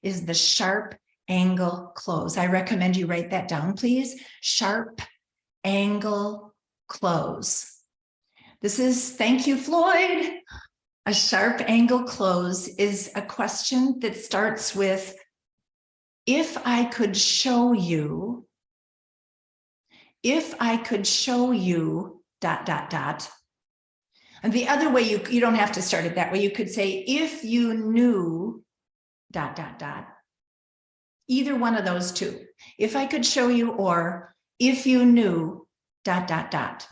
is the sharp angle close. I recommend you write that down, please. Sharp angle close. This is, thank you, Floyd. A sharp angle close is a question that starts with, if I could show you, dot, dot, dot. And the other way, you don't have to start it that way. You could say, if you knew, dot, dot, dot. Either one of those two. If I could show you, or if you knew, dot, dot, dot.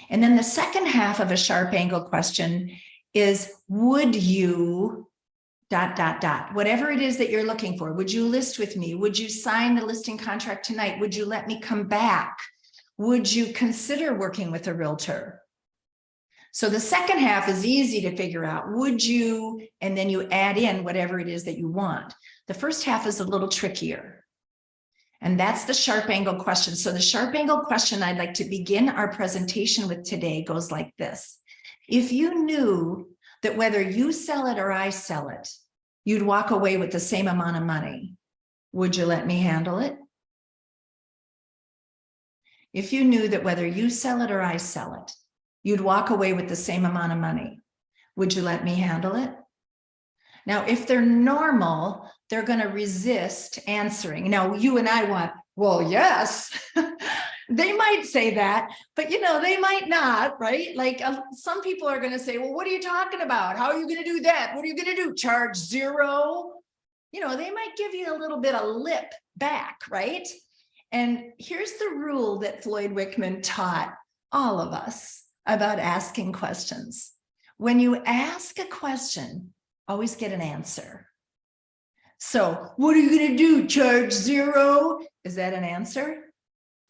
And then the second half of a sharp angle question is, would you, dot, dot, dot. Whatever it is that you're looking for. Would you list with me? Would you sign the listing contract tonight? Would you let me come back? Would you consider working with a realtor? So the second half is easy to figure out. Would you, and then you add in whatever it is that you want. The first half is a little trickier. And that's the sharp angle question. So the sharp angle question I'd like to begin our presentation with today goes like this. If you knew that whether you sell it or I sell it, you'd walk away with the same amount of money, would you let me handle it? If you knew that whether you sell it or I sell it, you'd walk away with the same amount of money, would you let me handle it? Now, if they're normal, they're going to resist answering. Now, you and I want, well, yes, they might say that, but they might not, right? Like some people are going to say, well, what are you talking about? How are you going to do that? What are you going to do? Charge zero? They might give you a little bit of lip back, right? And here's the rule that Floyd Wickman taught all of us about asking questions. When you ask a question, always get an answer. So what are you going to do? Charge zero? Is that an answer?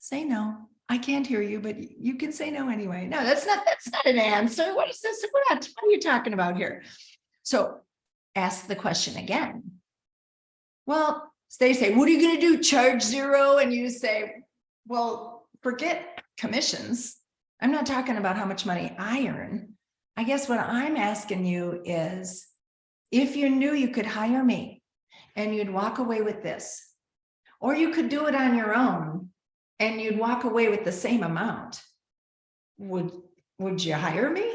Say no. I can't hear you, but you can say no anyway. No, that's not an answer. What is this? What are you talking about here? So ask the question again. Well, they say, what are you going to do? Charge zero? And you say, well, forget commissions. I'm not talking about how much money I earn. I guess what I'm asking you is, if you knew you could hire me and you'd walk away with this, or you could do it on your own and you'd walk away with the same amount, would you hire me?